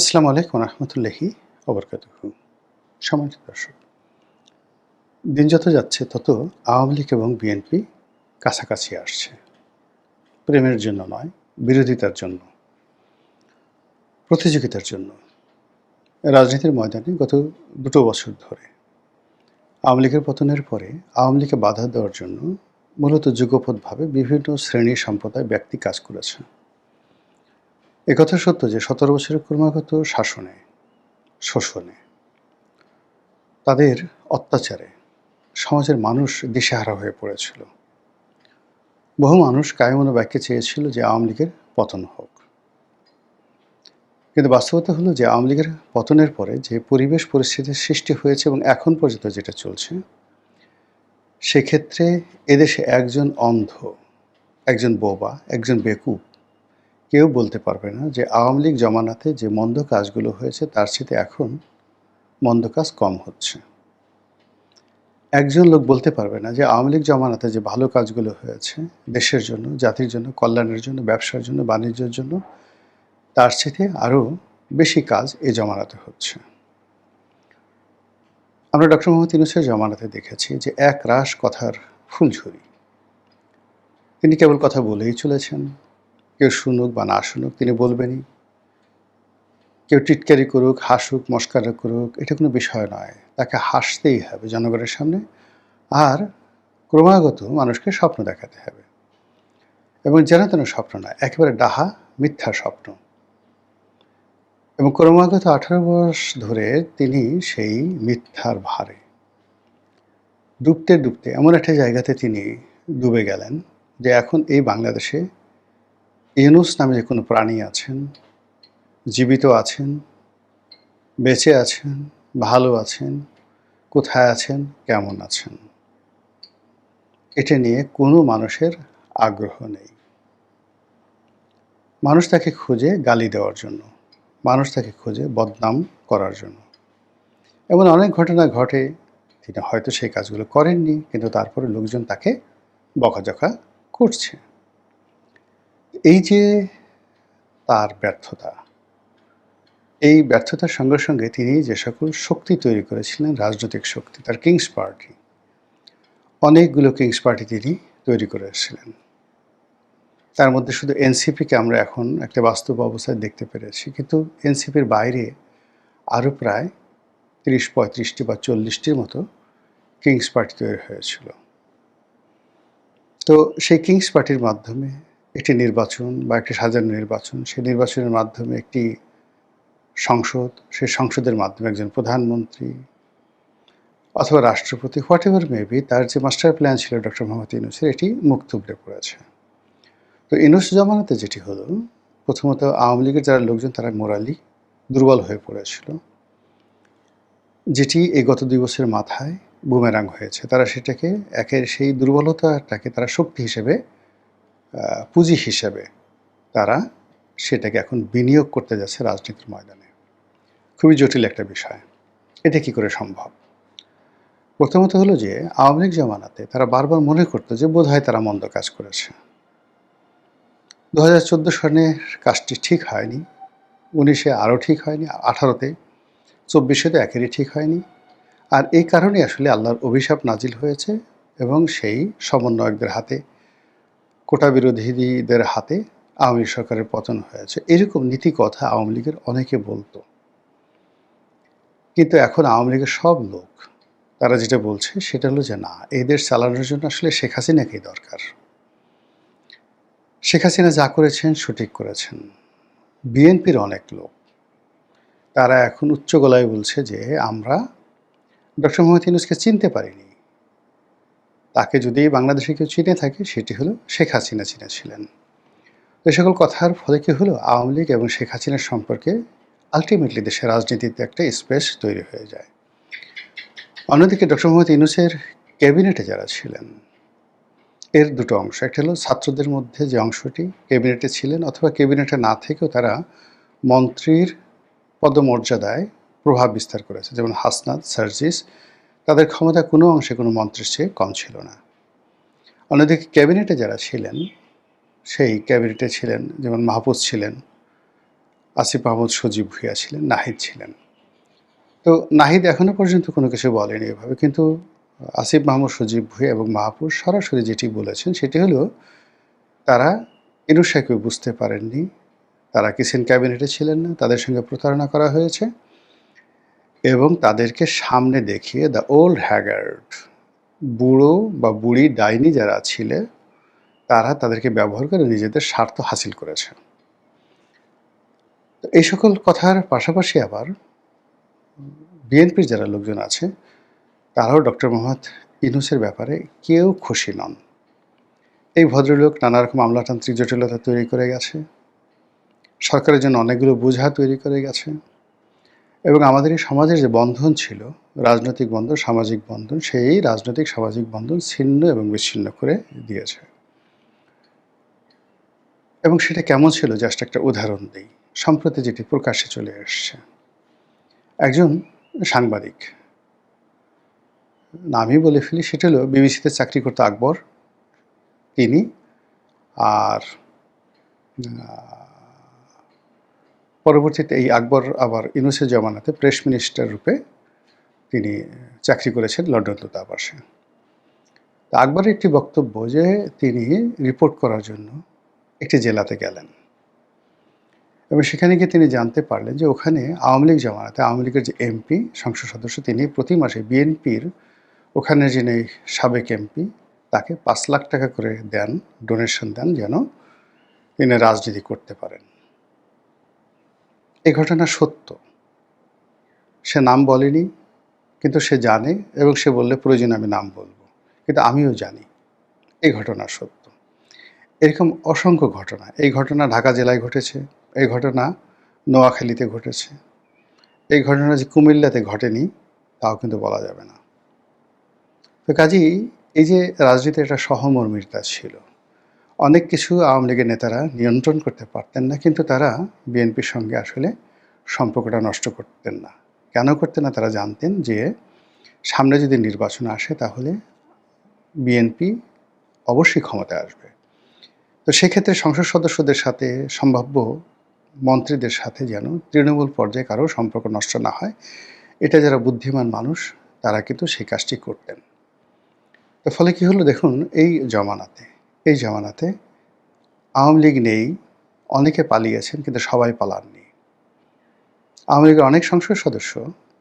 আসসালামু আলাইকুম রহমতুল্লাহি ওবরকাতুহু। সম্মানিত দর্শক, দিন যত যাচ্ছে তত আওয়ামী লীগ এবং বিএনপি কাছাকাছি আসছে। প্রেমের জন্য নয়, বিরোধিতার জন্য, প্রতিযোগিতার জন্য। রাজনীতির ময়দানে গত ২ বছর ধরে আওয়ামী লীগের পতনের পরে আওয়ামী লীগকে বাধা দেওয়ার জন্য মূলত যুগপৎভাবে বিভিন্ন শ্রেণী সম্প্রদায় ব্যক্তি কাজ করেছে। একথা সত্য যে ১৭ বছরের ক্রমাগত শাসনে, শোষণে, তাদের অত্যাচারে সমাজের মানুষ দিশেহারা হয়ে পড়েছিল। বহু মানুষ কায়মনো বাক্যে চেয়েছিল যে আওয়ামী লীগের পতন হোক। কিন্তু বাস্তবতা হলো যে আওয়ামী লীগের পতনের পরে যে পরিবেশ পরিস্থিতির সৃষ্টি হয়েছে এবং এখন পর্যন্ত যেটা চলছে, সেক্ষেত্রে এদেশে একজন অন্ধ, একজন বোবা, একজন বেকুব কেউ বলতে পারবে না যে আওয়ামী লীগ জমানাতে যে মন্দ কাজগুলো হয়েছে তার চেয়ে এখন মন্দ কাজ কম হচ্ছে। একজন লোক বলতে পারবে না যে আওয়ামী লীগ জমানাতে যে ভালো কাজগুলো হয়েছে দেশের জন্য, জাতির জন্য, কল্যাণের জন্য, ব্যবসার জন্য, বাণিজ্যের জন্য, তার চেয়ে আরও বেশি কাজ এ জমানাতে হচ্ছে। আমরা ডক্টর মোহাম্মদ ইউনূসের জমানাতে দেখেছি যে এক রাশ কথার ফুলঝুরি। তিনি কেবল কথা বলেই চলেছেন। কেউ শুনুক বা না শুনুক তিনি বলবেনই। কেউ টিটকারি করুক, হাসুক, মস্কারা করুক, এটা কোনো বিষয় নয়। তাকে হাসতেই হবে জনগণের সামনে, আর ক্রমাগত মানুষকে স্বপ্ন দেখাতে হবে। এবং যেন তেন স্বপ্ন নয়, একেবারে ডাহা মিথ্যা স্বপ্ন। এবং ক্রমাগত 18 বর্ষ ধরে তিনি সেই মিথ্যার ভারে ডুবতে ডুবতে এমন একটা জায়গাতে তিনি ডুবে গেলেন যে এখন এই বাংলাদেশে ইউনূস নামে যে কোনো প্রাণী আছেন, জীবিত আছেন, বেঁচে আছেন, ভালো আছেন, কোথায় আছেন, কেমন আছেন, এটা নিয়ে কোনো মানুষের আগ্রহ নেই। মানুষ তাকে খুঁজে গালি দেওয়ার জন্য, মানুষ তাকে খুঁজে বদনাম করার জন্য। এমন অনেক ঘটনা ঘটে, তিনি হয়তো সেই কাজগুলো করেননি, কিন্তু তারপরে লোকজন তাকে বকাঝকা করছে। এই যে তার ব্যর্থতা, এই ব্যর্থতার সঙ্গে সঙ্গে তিনি যে সকল শক্তি তৈরি করেছিলেন, রাজনৈতিক শক্তি, তার কিংস পার্টি, অনেকগুলো কিংস পার্টি তিনি তৈরি করে এসেছিলেন। তার মধ্যে শুধু এনসিপিকে আমরা এখন একটা বাস্তব অবস্থায় দেখতে পেরেছি, কিন্তু এনসিপির বাইরে আরও প্রায় ৩০-৩৫টি বা ৪০টির মতো কিংস পার্টি তৈরি হয়েছিল। তো সেই কিংস পার্টির মাধ্যমে একটি নির্বাচন বা একটি সাজানো নির্বাচন, সেই নির্বাচনের মাধ্যমে একটি সংসদ, সেই সংসদের মাধ্যমে একজন প্রধানমন্ত্রী অথবা রাষ্ট্রপতি, হোয়াট এভার মেবি, তার যে মাস্টার প্ল্যান ছিল ডক্টর মোহাম্মদ ইউনূসের, এটি মুখ থুবড়ে পড়েছে। তো ইউনূস জমানাতে যেটি হলো, প্রথমত আওয়ামী লীগের যারা লোকজন তারা মোরালি দুর্বল হয়ে পড়েছিল, যেটি এই গত 2 বছরের মাথায় বুমেরাং হয়েছে। তারা সেটাকে সেই দুর্বলতাটাকে তারা শক্তি হিসেবে, পুঁজি হিসেবে তারা সেটাকে এখন বিনিয়োগ করতে যাচ্ছে রাজনীতির ময়দানে। খুবই জটিল একটা বিষয়। এটা কি করে সম্ভব? প্রথমত হলো যে আওয়ামী লীগ জমানাতে তারা বারবার মনে করতো যে বোধহয় তারা মন্দ কাজ করেছে। 2014 সনের কাজটি ঠিক হয়নি, 19-এ আরও ঠিক হয়নি, 18-তে, 24-এ তো একেবারেই ঠিক হয়নি। আর এই কারণেই আসলে আল্লাহর অভিশাপ নাজিল হয়েছে এবং সেই সমন্বয়কদের হাতে, কোটা বিরোধীদের হাতে আওয়ামী লীগ সরকারের পতন হয়েছে। এরকম নীতি কথা আওয়ামী লীগের অনেকে বলতো। কিন্তু এখন আওয়ামী লীগের সব লোক তারা যেটা বলছে সেটা হলো যে না, এই দেশ চালানোর জন্য আসলে শেখ হাসিনাকেই দরকার। শেখ হাসিনা যা করেছেন সঠিক করেছেন। বিএনপির অনেক লোক তারা এখন উচ্চ গলায় বলছে যে আমরা ডক্টর মোহাম্মদ ইউনূসকে চিনতে পারিনি। তাকে যদি বাংলাদেশে কেউ চিনে থাকে সেটি হলো শেখ হাসিনা চিনেছিলেন। এই সকল কথার ফলে কী হলো, আওয়ামী লীগ এবং শেখ হাসিনার সম্পর্কে আলটিমেটলি দেশের রাজনীতিতে একটা স্পেস তৈরি হয়ে যায়। অন্যদিকে ডক্টর মোহাম্মদ ইউনূসের ক্যাবিনেটে যারা ছিলেন, এর দুটো অংশ। একটা হলো ছাত্রদের মধ্যে যে অংশটি ক্যাবিনেটে ছিলেন অথবা ক্যাবিনেটে না থেকেও তারা মন্ত্রীর পদমর্যাদায় প্রভাব বিস্তার করেছে, যেমন হাসনাত, সার্জিস, তাদের ক্ষমতা কোনো অংশে কোনো মন্ত্রীর চেয়ে কম ছিল না। অন্যদিকে ক্যাবিনেটে যারা ছিলেন, সেই ক্যাবিনেটে ছিলেন যেমন মাহফুজ ছিলেন, আসিফ মাহমুদ সজীব ভূঁইয়া ছিলেন, নাহিদ ছিলেন। তো নাহিদ এখনো পর্যন্ত কোনো কিছু বলেনি এভাবে, কিন্তু আসিফ মাহমুদ সজীব ভূঁইয়া এবং মাহফুজ সরাসরি যেটি বলেছেন সেটি হলো তারা ইনুস সাহেবকে বুঝতে পারেননি, তারা কিচেন ক্যাবিনেটে ছিলেন না, তাদের সঙ্গে প্রতারণা করা হয়েছে এবং তাদেরকে সামনে দেখিয়ে দ্য ওল্ড হ্যাগার্ড, বুড়ো বা বুড়ি ডাইনি যারা ছিলে তারা তাদেরকে ব্যবহার করে নিজেদের স্বার্থ হাসিল করেছে। তো এই সকল কথার পাশাপাশি আবার বিএনপির যারা লোকজন আছে তারাও ডক্টর মোহাম্মদ ইউনূসের ব্যাপারে কেউ খুশি নন। এই ভদ্রলোক নানা রকম আমলাতান্ত্রিক জটিলতা তৈরি করে গেছে, সরকারের জন্য অনেকগুলো বোঝা তৈরি করে গেছে এবং আমাদের এই সমাজের যে বন্ধন ছিল, রাজনৈতিক বন্ধন, সামাজিক বন্ধন, সেই রাজনৈতিক সামাজিক বন্ধন ছিন্ন এবং বিচ্ছিন্ন করে দিয়েছে। এবং সেটা কেমন ছিল জাস্ট একটা উদাহরণ দিই। সম্প্রতি যেটি প্রকাশ্যে চলে এসছে, একজন সাংবাদিক, নামই বলে ফেলি, সেটা হলো বিবিসিতে চাকরি করতো আকবর, তিনি আর পরবর্তীতে এই আকবর আবার ইউনূসের জমানাতে প্রেস মিনিস্টার রূপে তিনি চাকরি করেছেন লন্ডন দূতাবাসে। তা আকবরের একটি বক্তব্য যে তিনি রিপোর্ট করার জন্য একটি জেলাতে গেলেন এবং সেখানে গিয়ে তিনি জানতে পারলেন যে ওখানে আওয়ামী লীগ জমানাতে আওয়ামী লীগের যে এমপি সংসদ সদস্য, তিনি প্রতি মাসে বিএনপির ওখানে যিনি সাবেক এমপি তাকে 5 লাখ টাকা করে দেন, ডোনেশন দেন, যেন তিনি রাজনীতি করতে পারেন। এই ঘটনা সত্য, সে নাম বলেনি কিন্তু সে জানে এবং সে বললে প্রয়োজনে আমি নাম বলবো, কিন্তু আমিও জানি এই ঘটনা সত্য। এরকম অসংখ্য ঘটনা, এই ঘটনা ঢাকা জেলায় ঘটেছে, এই ঘটনা নোয়াখালীতে ঘটেছে, এই ঘটনা যে কুমিল্লাতে ঘটেনি তাও কিন্তু বলা যাবে না। তো কাজেই এই যে রাজনীতির একটা সহমর্মিতা ছিল, অনেক কিছু আওয়ামী লীগের নেতারা নিয়ন্ত্রণ করতে পারতেন না, কিন্তু তারা বিএনপির সঙ্গে আসলে সম্পর্কটা নষ্ট করতেন না। কেন করতেন না? তারা জানতেন যে সামনে যদি নির্বাচন আসে তাহলে বিএনপি অবশ্যই ক্ষমতায় আসবে। তো সেক্ষেত্রে সংসদ সদস্যদের সাথে, সম্ভাব্য মন্ত্রীদের সাথে যেন তৃণমূল পর্যায়ে কারো সম্পর্ক নষ্ট না হয়, এটা যারা বুদ্ধিমান মানুষ তারা কিন্তু সেই কাজটি করতেন। তো ফলে কী হলো দেখুন, এই জামানাতে আওয়ামী লীগ নেই, অনেকে পালিয়েছেন কিন্তু সবাই পালাননি। আওয়ামী লীগের অনেক সংসদ সদস্য,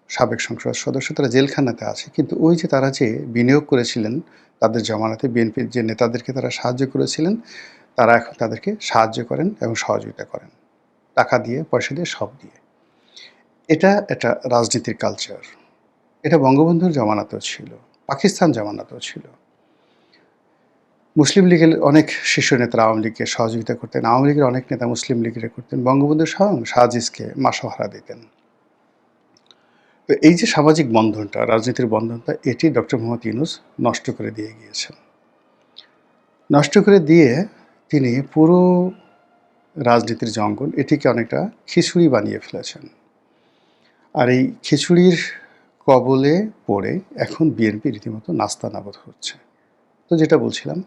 সাবেক সংসদ সদস্য, তারা জেলখানাতে আছে, কিন্তু ওই যে তারা যে বিনিয়োগ করেছিলেন তাদের জামানাতে, বিএনপির যে নেতাদেরকে তারা সাহায্য করেছিলেন, তারা এখন তাদেরকে সাহায্য করেন এবং সহযোগিতা করেন, টাকা দিয়ে, পয়সা দিয়ে, সব দিয়ে। এটা একটা রাজনীতির কালচার। এটা বঙ্গবন্ধুর জামানাতেও ছিল, পাকিস্তান জামানাতেও ছিল। মুসলিম লীগের অনেক শীর্ষ নেতারা আওয়ামী লীগকে সহযোগিতা করতেন, আওয়ামী লীগের অনেক নেতা মুসলিম লীগের করতেন, বঙ্গবন্ধু স্বয়ং শাহজিজকে মাসোহারা দিতেন। তো এই যে সামাজিক বন্ধনটা, রাজনীতির বন্ধনটা, এটি ডক্টর মোহাম্মদ ইউনূস নষ্ট করে দিয়ে গিয়েছেন। নষ্ট করে দিয়ে তিনি পুরো রাজনীতির যে অঙ্গন, এটিকে অনেকটা খিচুড়ি বানিয়ে ফেলেছেন। আর এই খিচুড়ির কবলে পড়ে এখন বিএনপি রীতিমতো নাস্তানাবুদ হচ্ছে। তো যেটা বলছিলাম,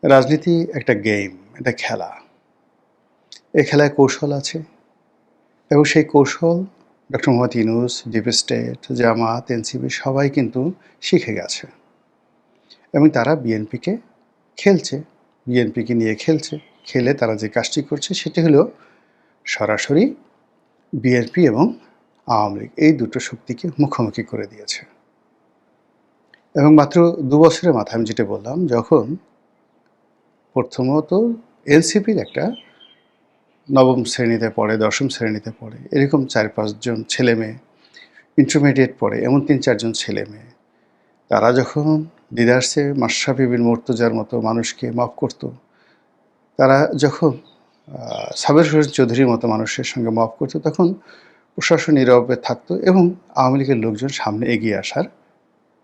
রাজনীতি একটা গেম, একটা খেলা। এই খেলায় কৌশল আছে এবং সেই কৌশল doctor Mohammad Yunus, deep state, Jamaat, NCP সবাই কিন্তু শিখে গেছে এবং তারা বিএনপিকে খেলছে, বিএনপিকে নিয়ে খেলছে। খেলে তারা যে কাজটি করছে সেটি হলো সরাসরি বিএনপি এবং আওয়ামী লীগ এই দুটো শক্তিকে মুখোমুখি করে দিয়েছে। এবং মাত্র 2 বছরের মাথায় আমি যেটা বললাম, যখন প্রথমত এনসিপির একটা নবম শ্রেণীতে পড়ে, দশম শ্রেণীতে পড়ে, এরকম 4-5 জন ছেলে মেয়ে, ইন্টারমিডিয়েট পড়ে এমন 3-4 জন ছেলে মেয়ে, তারা যখন দিদারসে মাশরাফি বিন মুর্তজার মতো মানুষকে মাফ করতো, তারা যখন সাবের হোসেন চৌধুরীর মতো মানুষের সঙ্গে মাফ করতো, তখন প্রশাসন নীরবে থাকতো এবং আওয়ামী লীগের লোকজন সামনে এগিয়ে আসার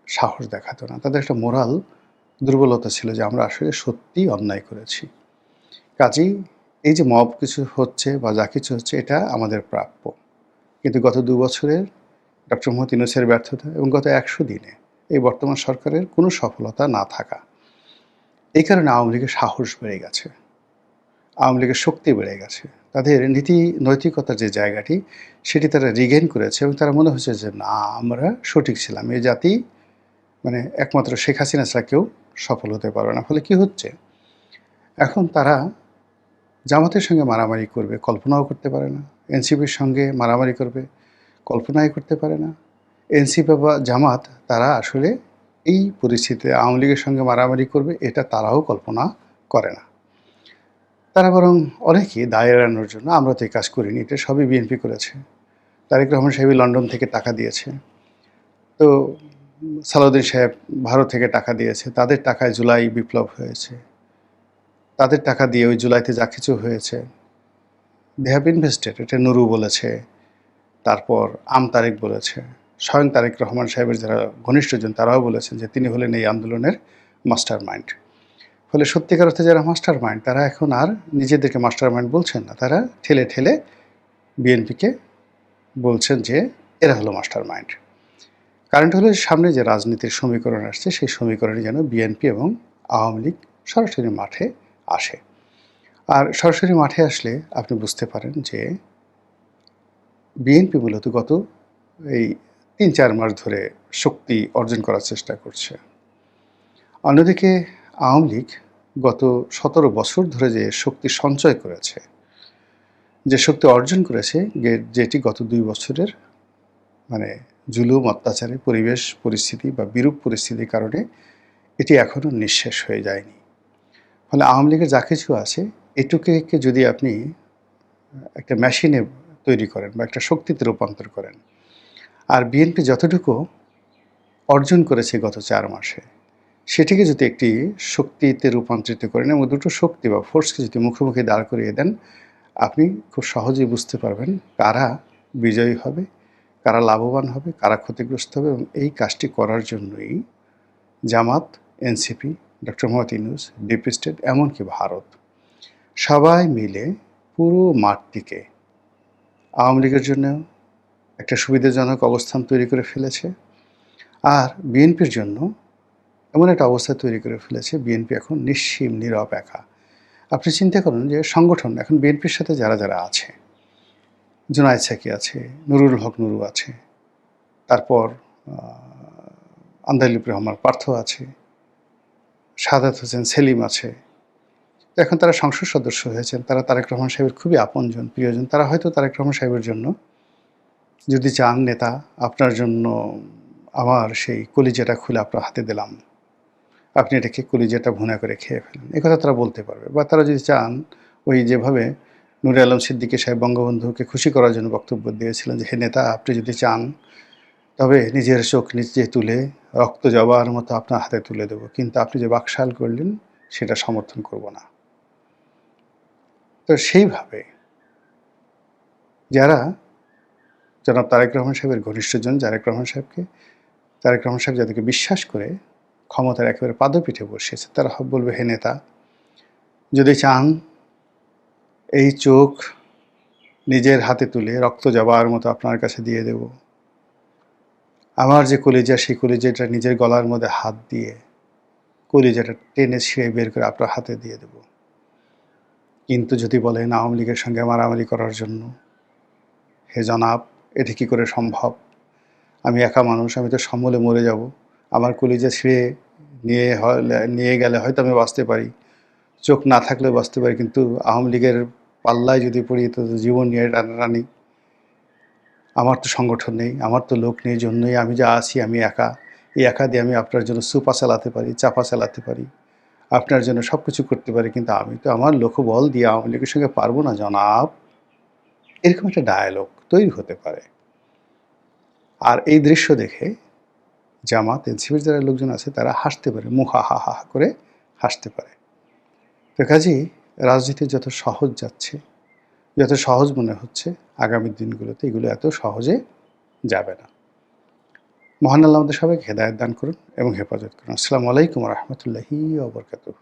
সাহস দেখাতো না। তাদের একটা মোরাল দুর্বলতা ছিল যে আমরা আসলে সত্যিই অন্যায় করেছি। কাজেই এই যে মব কিছু হচ্ছে বা যা কিছু হচ্ছে, এটা আমাদের প্রাপ্য। কিন্তু গত 2 বছরের ডক্টর মোহাম্মদ ইউনূসের ব্যর্থতা এবং গত 100 দিনে এই বর্তমান সরকারের কোনো সফলতা না থাকা, এই কারণে আওয়ামী লীগের সাহস বেড়ে গেছে, আওয়ামী লীগের শক্তি বেড়ে গেছে। তাদের নীতি নৈতিকতার যে জায়গাটি সেটি তারা রিগেইন করেছে এবং তারা মনে হচ্ছে যে না আমরা সঠিক ছিলাম। এই জাতি মানে একমাত্র শেখ হাসিনা ছাড়া কেউ সফল হতে পারবে না। ফলে কি হচ্ছে? এখন তারা জামাতের সঙ্গে মারামারি করবে কল্পনাও করতে পারে না। এনসিপির সঙ্গে মারামারি করবে কল্পনাই করতে পারে না। এনসিপি বা জামাত তারা আসলে এই পরিস্থিতিতে আওয়ামী লীগের সঙ্গে মারামারি করবে এটা তারাও কল্পনা করে না। তারা বরং অনেকেই দায় এড়ানোর জন্য আমরা তো এই কাজ করিনি, এটা সবই বিএনপি করেছে। তারেক রহমান সাহেব লন্ডন থেকে টাকা দিয়েছে, তো সালাউদ্দিন সাহেব ভারত থেকে টাকা দিয়েছে, তাদের টাকায় জুলাই বিপ্লব হয়েছে, তাদের টাকা দিয়ে ওই জুলাইতে যা কিছু হয়েছে দে হ্যাভ ইনভেস্টেড, এটা নুরু বলেছে, তারপর তারেক বলেছে, স্বয়ং তারেক রহমান সাহেবের যারা ঘনিষ্ঠজন তারাও বলেছেন যে তিনি হলেন এই আন্দোলনের মাস্টার মাইন্ড। ফলে সত্যিকার অর্থে যারা মাস্টার মাইন্ড তারা এখন আর নিজেদেরকে মাস্টার মাইন্ড বলছেন না, তারা ঠেলে ঠেলে বিএনপিকে বলছেন যে এরা হলো মাস্টার মাইন্ড। কারেন্ট হলে সামনে যে রাজনীতির সমীকরণ আসছে সেই সমীকরণে যেন বিএনপি এবং আওয়ামী লীগ সরাসরি মাঠে আসে। আর সরাসরি মাঠে আসলে আপনি বুঝতে পারেন যে বিএনপি মূলত গত এই ৩-৪ মাস ধরে শক্তি অর্জন করার চেষ্টা করছে। অন্যদিকে আওয়ামী লীগ গত ১৭ বছর ধরে যে শক্তি সঞ্চয় করেছে, যে শক্তি অর্জন করেছে, যেটি গত ২ বছরের মানে জুলুম অত্যাচারে পরিবেশ পরিস্থিতি বা বিরূপ পরিস্থিতির কারণে এটি এখনও নিঃশেষ হয়ে যায়নি। ফলে আওয়ামী লীগের যা কিছু আছে এটুকুকে যদি আপনি একটা মেশিনে তৈরি করেন বা একটা শক্তিতে রূপান্তর করেন, আর বিএনপি যতটুকু অর্জন করেছে গত ৪ মাসে সেটিকে যদি একটি শক্তিতে রূপান্তরিত করেন এবং দুটো শক্তি বা ফোর্সকে যদি মুখোমুখি দাঁড় করিয়ে দেন, আপনি খুব সহজেই বুঝতে পারবেন কারা বিজয়ী হবে, কারা লাভবান হবে, কারা ক্ষতিগ্রস্ত হবে। এবং এই কাজটি করার জন্যই Jamaat, NCP, doctor Mohammad Yunus, deep state, এমনকি ভারত সবাই মিলে পুরো মাঠটিকে আওয়ামী লীগের জন্য একটা সুবিধাজনক অবস্থান তৈরি করে ফেলেছে, আর বিএনপির জন্য এমন একটা অবস্থা তৈরি করে ফেলেছে বিএনপি এখন নিশ্চিম নীরব একা। আপনি চিন্তা করুন যে সংগঠন এখন বিএনপির সাথে যারা যারা আছে, জুনায়েদ সাকি আছে, নুরুল হক নুরু আছে, তারপর আন্দালিব রহমান পার্থ আছে, সাদাত হোসেন সেলিম আছে, এখন তারা সংসদ সদস্য হয়েছেন, তারা তারেক রহমান সাহেবের খুবই আপনজন প্রিয়জন। তারা হয়তো তারেক রহমান সাহেবের জন্য যদি চান নেতা আপনার জন্য আমার সেই কলিজাটা খুলে আপনার হাতে দিলাম, আপনি এটাকে কলিজাটা ভুনা করে খেয়ে ফেলেন, একথা তারা বলতে পারবে। বা তারা যদি চান ওই যেভাবে নূরে আলম সিদ্দিকী সাহেব বঙ্গবন্ধুকে খুশি করার জন্য বক্তব্য দিয়েছিলেন যে হে নেতা আপনি যদি চান তবে নিজের চোখ নিচে তুলে রক্ত জবার মতো আপনার হাতে তুলে দেবো, কিন্তু আপনি যে বাকশাল করলেন সেটা সমর্থন করব না। তো সেইভাবে যারা জনাব তারেক রহমান সাহেবের ঘনিষ্ঠজন, তারেক রহমান সাহেব যাদেরকে বিশ্বাস করে ক্ষমতার একেবারে পাদপীঠে বসিয়েছে, তারা বলবে হে নেতা যদি চান এই চোখ নিজের হাতে তুলে রক্ত জবার মতো আপনার কাছে দিয়ে দেব, আমার যে কলিজা সেই কলিজাটা নিজের গলার মধ্যে হাত দিয়ে কলিজাটা টেনে ছিঁড়ে বের করে আপনার হাতে দিয়ে দেব। কিন্তু যদি বলেন আওয়ামী লীগের সঙ্গে মারামারি করার জন্য, হে জনাব এটি কী করে সম্ভব? আমি একা মানুষ, আমি তো সমূলে মরে যাব, আমার কলিজা ছিঁড়ে নিয়ে গেলে হয়তো আমি বাঁচতে পারি, চোখ না থাকলেও বাঁচতে পারি, কিন্তু আওয়ামী লীগের পাল্লায় যদি পড়ি তো জীবন নিয়ে টানাটানি, আমার তো সংগঠন নেই, আমার তো লোক নেই, জন্যই আমি যা আছি আমি একা। এই একা দিয়ে আমি আপনার জন্য সুপা চালাতে পারি, চাপা চালাতে পারি, আপনার জন্য সব কিছু করতে পারি, কিন্তু আমি তো আমার লোকবল দিয়ে আওয়ামী লীগের সঙ্গে পারবো না জনাব। এরকম একটা ডায়ালগ তৈরি হতে পারে। আর এই দৃশ্য দেখে জামাত, এনসিপির যারা লোকজন আছে তারা হাসতে পারে, মুখ হা হা করে হাসতে পারে। তো কাজেই রাজনীতি যত সহজ যাচ্ছে, যত সহজ মনে হচ্ছে, আগামী দিনগুলোতে এগুলো এত সহজে যাবে না। মহান আল্লাহ আমাদের সবাইকে হেদায়েত দান করুন এবং হেফাজত করুন। আসসালামু আলাইকুম ওয়া রাহমাতুল্লাহি ওয়া বারাকাতুহু।